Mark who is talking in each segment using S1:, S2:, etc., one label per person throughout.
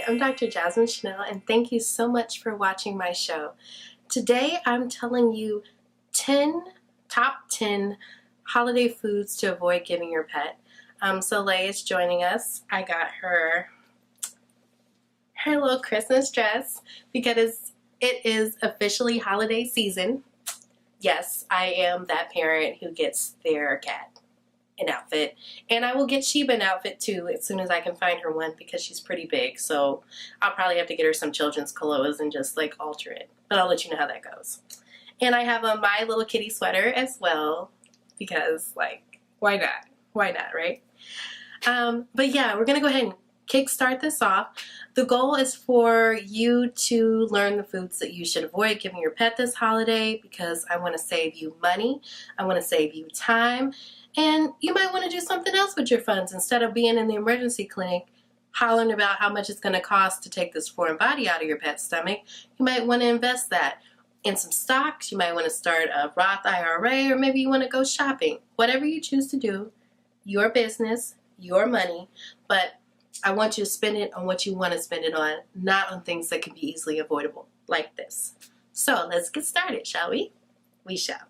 S1: I'm Dr. Jasmine Chanel, and thank you so much for watching my show. Today I'm telling you top 10 holiday foods to avoid giving your pet. Soleil is joining us. I got her little Christmas dress because it is officially holiday season. Yes, I am that parent who gets their cat an outfit, and I will get Sheba an outfit too as soon as I can find her one because she's pretty big, so I'll probably have to get her some children's clothes and just like alter it, but I'll let you know how that goes. And I have a My Little Kitty sweater as well because, like, why not, right? But yeah, we're gonna go ahead and kickstart this off. The goal is for you to learn the foods that you should avoid giving your pet this holiday because I want to save you money, I want to save you time, and you might want to do something else with your funds instead of being in the emergency clinic hollering about how much it's going to cost to take this foreign body out of your pet's stomach. You might want to invest that in some stocks. You might want to start a Roth IRA, or maybe you want to go shopping. Whatever you choose to do, your business, your money, but I want you to spend it on what you want to spend it on, not on things that can be easily avoidable, like this. So let's get started, shall we? We shall.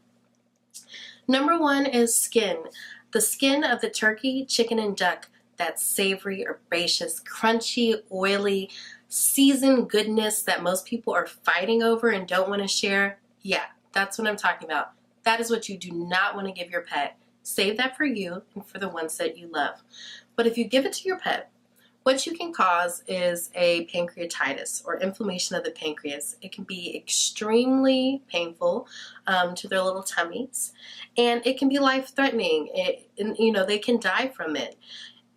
S1: Number one is skin. The skin of the turkey, chicken, and duck. That savory, herbaceous, crunchy, oily, seasoned goodness that most people are fighting over and don't want to share. Yeah, that's what I'm talking about. That is what you do not want to give your pet. Save that for you and for the ones that you love. But if you give it to your pet, what you can cause is a pancreatitis or inflammation of the pancreas. It can be extremely painful to their little tummies, and it can be life-threatening. They can die from it.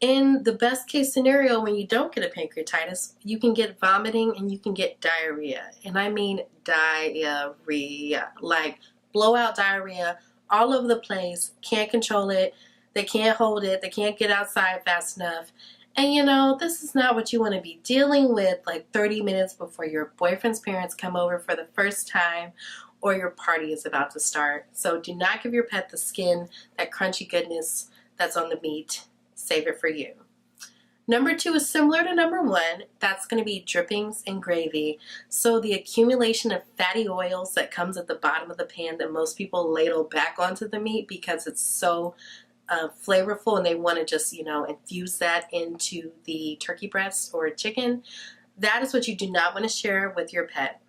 S1: In the best case scenario, when you don't get a pancreatitis, you can get vomiting and you can get diarrhea. And I mean diarrhea, like blowout diarrhea all over the place. Can't control it. They can't hold it. They can't get outside fast enough. And this is not what you want to be dealing with like 30 minutes before your boyfriend's parents come over for the first time or your party is about to start. So do not give your pet the skin, that crunchy goodness that's on the meat. Save it for you. Number two is similar to number one. That's going to be drippings and gravy. So the accumulation of fatty oils that comes at the bottom of the pan that most people ladle back onto the meat because it's so flavorful and they want to just, infuse that into the turkey breast or chicken. That is what you do not want to share with your pet.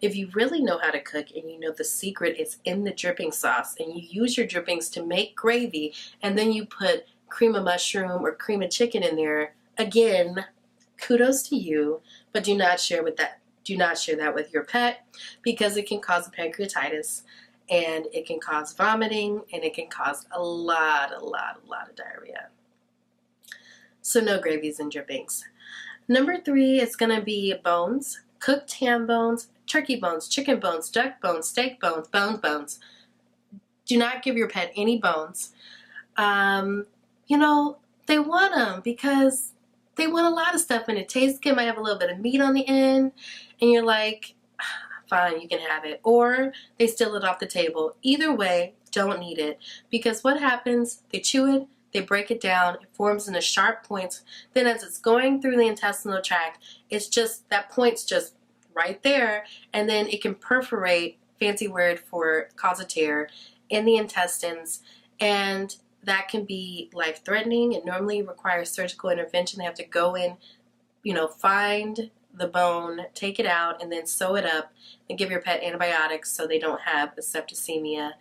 S1: If you really know how to cook and you know the secret is in the dripping sauce and you use your drippings to make gravy and then you put cream of mushroom or cream of chicken in there, again, kudos to you, but do not share that with your pet because it can cause a pancreatitis. And it can cause vomiting, and it can cause a lot of diarrhea. So no gravies and drippings. Number three is going to be bones, cooked ham bones, turkey bones, chicken bones, duck bones, steak bones, bones. Do not give your pet any bones. They want them because they want a lot of stuff in it. Tastes good, might have a little bit of meat on the end, and you're like, fine, you can have it. Or they steal it off the table. Either way, don't need it. Because what happens, they chew it, they break it down, it forms into sharp points. Then as it's going through the intestinal tract, that point's just right there. And then it can perforate, fancy word for cause a tear, in the intestines. And that can be life-threatening. It normally requires surgical intervention. They have to go in, find the bone, take it out, and then sew it up and give your pet antibiotics so they don't have a septicemia,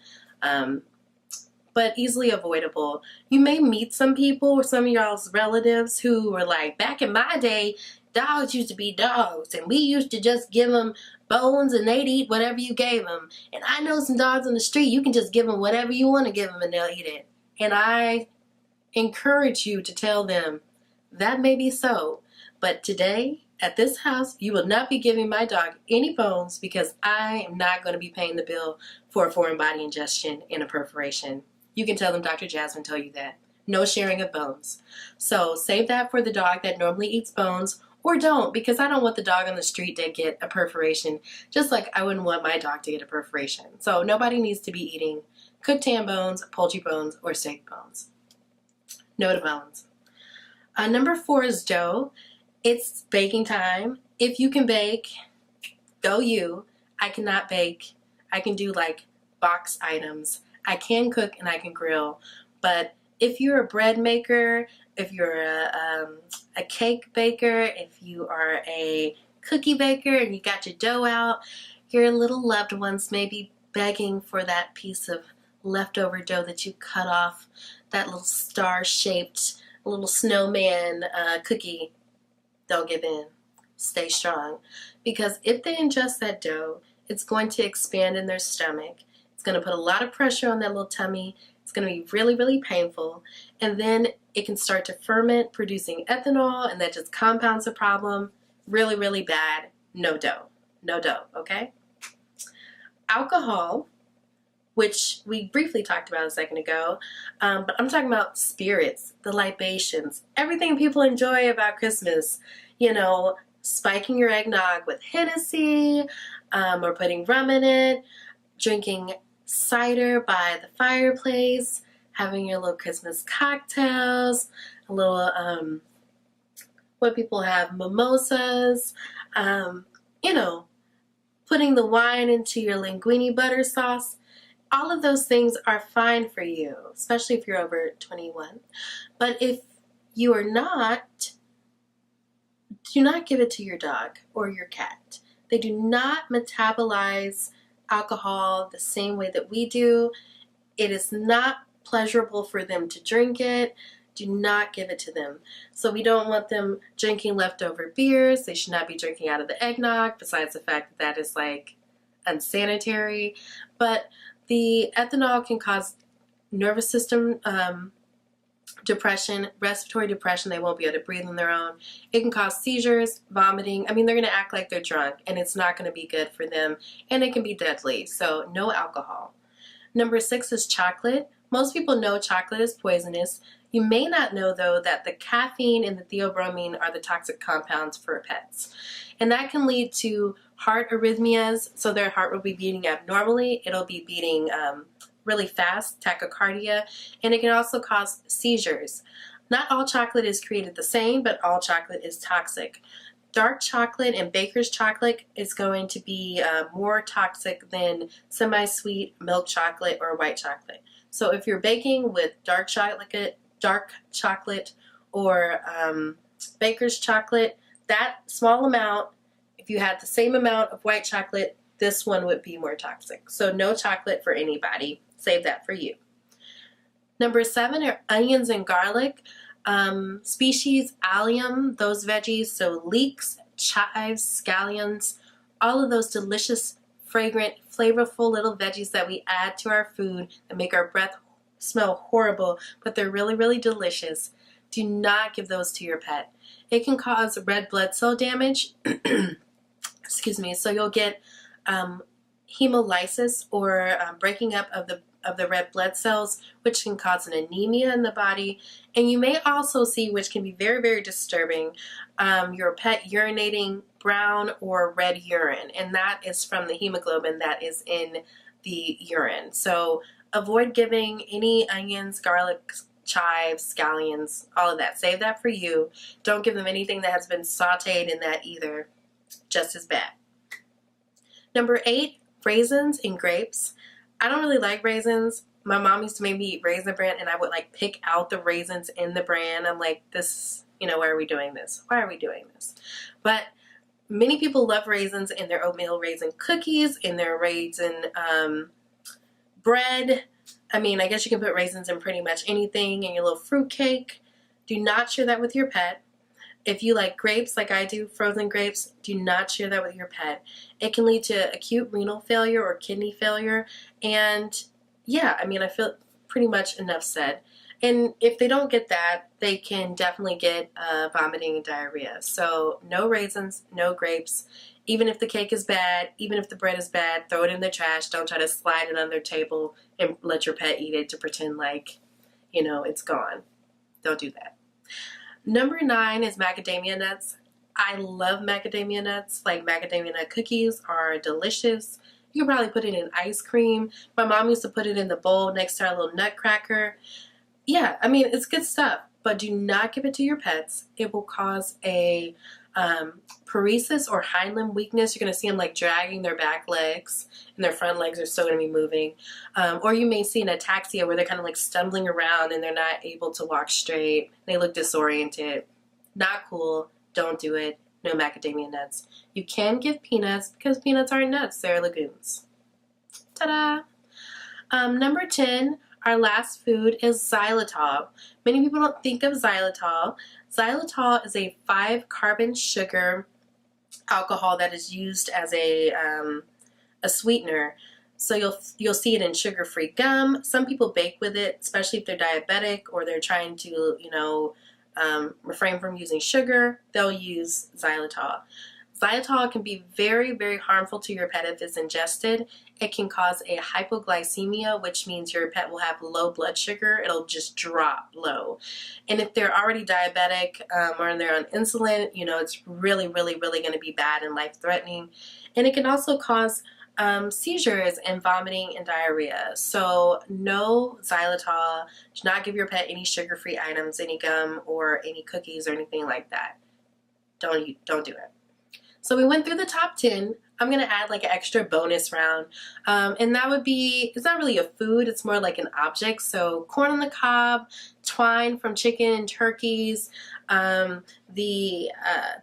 S1: but easily avoidable. You may meet some people or some of y'all's relatives who were like, back in my day, dogs used to be dogs, and we used to just give them bones and they'd eat whatever you gave them. And I know some dogs on the street, you can just give them whatever you want to give them and they'll eat it. And I encourage you to tell them, that may be so, but today, at this house, you will not be giving my dog any bones because I am not going to be paying the bill for a foreign body ingestion and a perforation. You can tell them Dr. Jasmine told you that. No sharing of bones. So save that for the dog that normally eats bones, or don't, because I don't want the dog on the street to get a perforation, just like I wouldn't want my dog to get a perforation. So nobody needs to be eating cooked ham bones, poultry bones, or steak bones. No to bones. Number 4 is dough. It's baking time. If you can bake, go you. I cannot bake. I can do like box items. I can cook and I can grill. But if you're a bread maker, if you're a cake baker, if you are a cookie baker and you got your dough out, your little loved ones may be begging for that piece of leftover dough that you cut off, that little star-shaped little snowman cookie. Don't give in. Stay strong. Because if they ingest that dough, it's going to expand in their stomach. It's going to put a lot of pressure on that little tummy. It's going to be really, really painful. And then it can start to ferment, producing ethanol, and that just compounds the problem. Really, really bad. No dough. No dough, okay? Alcohol, which we briefly talked about a second ago, but I'm talking about spirits, the libations, everything people enjoy about Christmas. You know, spiking your eggnog with Hennessy, or putting rum in it, drinking cider by the fireplace, having your little Christmas cocktails, a little, what people have, mimosas, you know, putting the wine into your linguine butter sauce. All of those things are fine for you, especially if you're over 21. But if you are not, do not give it to your dog or your cat. They do not metabolize alcohol the same way that we do. It is not pleasurable for them to drink it. Do not give it to them. So we don't want them drinking leftover beers. They should not be drinking out of the eggnog, besides the fact that that is like unsanitary. But the ethanol can cause nervous system depression, respiratory depression. They won't be able to breathe on their own. It can cause seizures, vomiting. I mean, they're going to act like they're drunk, and it's not going to be good for them, and it can be deadly. So no alcohol. Number 6 is chocolate. Most people know chocolate is poisonous. You may not know, though, that the caffeine and the theobromine are the toxic compounds for pets. And that can lead to heart arrhythmias, so their heart will be beating abnormally. It'll be beating really fast, tachycardia, and it can also cause seizures. Not all chocolate is created the same, but all chocolate is toxic. Dark chocolate and baker's chocolate is going to be more toxic than semi-sweet milk chocolate or white chocolate. So if you're baking with dark chocolate or baker's chocolate, that small amount, if you had the same amount of white chocolate, this one would be more toxic. So no chocolate for anybody. Save that for you. Number 7 are onions and garlic. Species allium, those veggies, so leeks, chives, scallions, all of those delicious, fragrant, flavorful little veggies that we add to our food that make our breath smell horrible, but they're really, really delicious. Do not give those to your pet. It can cause red blood cell damage. Excuse me. So you'll get hemolysis or breaking up of the red blood cells, which can cause an anemia in the body. And you may also see, which can be very, very disturbing, your pet urinating brown or red urine. And that is from the hemoglobin that is in the urine. So avoid giving any onions, garlic, chives, scallions, all of that. Save that for you. Don't give them anything that has been sauteed in that either. Just as bad. Number 8, raisins and grapes. I don't really like raisins. My mom used to make me eat Raisin Bran, and I would like pick out the raisins in the bran. I'm like, this, why are we doing this? Why are we doing this? But many people love raisins in their oatmeal raisin cookies, in their raisin bread. I mean, I guess you can put raisins in pretty much anything, in your little fruit cake. Do not share that with your pet. If you like grapes like I do, frozen grapes, do not share that with your pet. It can lead to acute renal failure or kidney failure. And yeah, I mean, I feel pretty much enough said. And if they don't get that, they can definitely get vomiting and diarrhea. So no raisins, no grapes. Even if the cake is bad, even if the bread is bad, throw it in the trash. Don't try to slide it on their table and let your pet eat it to pretend like, it's gone. Don't do that. Number 9 is macadamia nuts. I love macadamia nuts. Like, macadamia nut cookies are delicious. You can probably put it in ice cream. My mom used to put it in the bowl next to our little nutcracker. Yeah, I mean, it's good stuff. But do not give it to your pets. It will cause a paresis or hind limb weakness. You're going to see them like dragging their back legs, and their front legs are still going to be moving. Or you may see an ataxia where they're kind of like stumbling around and they're not able to walk straight. They look disoriented. Not cool. Don't do it. No macadamia nuts. You can give peanuts because peanuts aren't nuts. They're legumes. Ta-da! Number 10, our last food is xylitol. Many people don't think of xylitol. Xylitol is a 5-carbon sugar alcohol that is used as a sweetener. So you'll see it in sugar-free gum. Some people bake with it, especially if they're diabetic or they're trying to, refrain from using sugar. They'll use xylitol. Xylitol can be very, very harmful to your pet if it's ingested. It can cause a hypoglycemia, which means your pet will have low blood sugar. It'll just drop low. And if they're already diabetic or they're on insulin, it's really, really, really going to be bad and life-threatening. And it can also cause seizures and vomiting and diarrhea. So no xylitol. Do not give your pet any sugar-free items, any gum or any cookies or anything like that. Don't do it. So we went through the top 10. I'm going to add like an extra bonus round. And that would be, it's not really a food, it's more like an object. So corn on the cob, twine from chicken and turkeys, the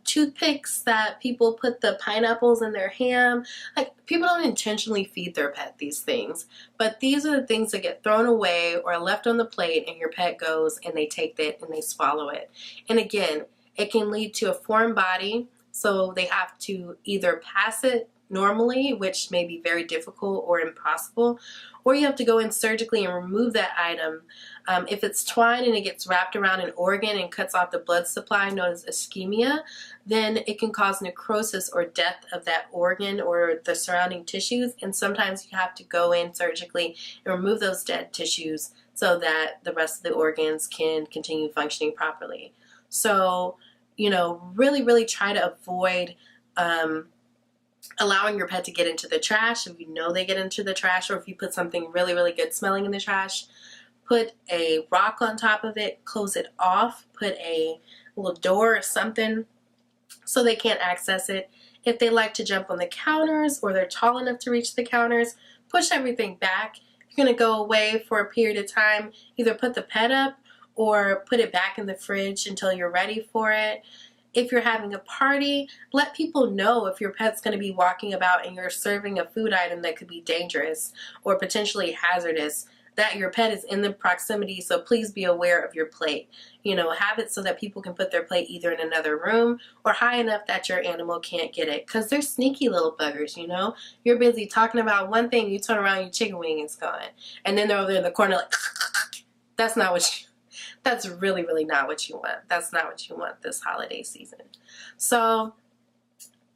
S1: toothpicks that people put the pineapples in their ham. Like, people don't intentionally feed their pet these things, but these are the things that get thrown away or left on the plate, and your pet goes and they take it and they swallow it. And again, it can lead to a foreign body. So they have to either pass it normally, which may be very difficult or impossible, or you have to go in surgically and remove that item. If it's twine and it gets wrapped around an organ and cuts off the blood supply, known as ischemia, then it can cause necrosis or death of that organ or the surrounding tissues. And sometimes you have to go in surgically and remove those dead tissues so that the rest of the organs can continue functioning properly. So, really, really try to avoid allowing your pet to get into the trash. If you know they get into the trash, or if you put something really, really good smelling in the trash, put a rock on top of it, close it off, put a little door or something so they can't access it. If they like to jump on the counters or they're tall enough to reach the counters, push everything back. If you're going to go away for a period of time, either put the pet up or put it back in the fridge until you're ready for it. If you're having a party, let people know if your pet's going to be walking about and you're serving a food item that could be dangerous or potentially hazardous, that your pet is in the proximity, so please be aware of your plate. Have it so that people can put their plate either in another room or high enough that your animal can't get it, because they're sneaky little buggers, You're busy talking about one thing, you turn around, your chicken wing is gone. And then they're over there in the corner like, that's really, really not what you want. That's not what you want this holiday season. So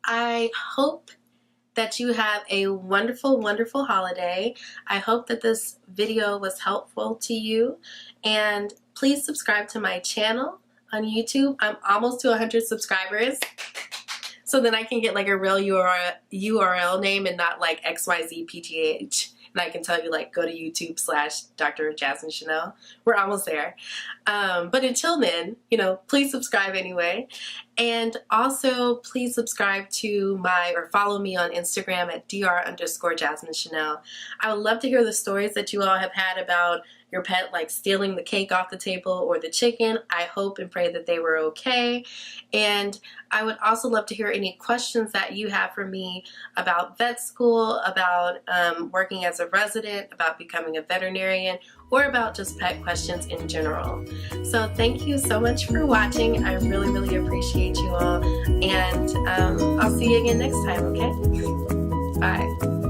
S1: I hope that you have a wonderful, wonderful holiday. I hope that this video was helpful to you. And please subscribe to my channel on YouTube. I'm almost to 100 subscribers. So then I can get like a real URL name and not like XYZPGH. And I can tell you, like, go to YouTube/Dr. Jasmine Chanel. We're almost there. But until then, please subscribe anyway. And also, please subscribe to or follow me on Instagram at dr_Jasmine Chanel. I would love to hear the stories that you all have had about your pet, like stealing the cake off the table or the chicken. I hope and pray that they were okay. And I would also love to hear any questions that you have for me about vet school, about working as a resident, about becoming a veterinarian, or about just pet questions in general. So thank you so much for watching. I really, really appreciate you all. And I'll see you again next time, okay? Bye.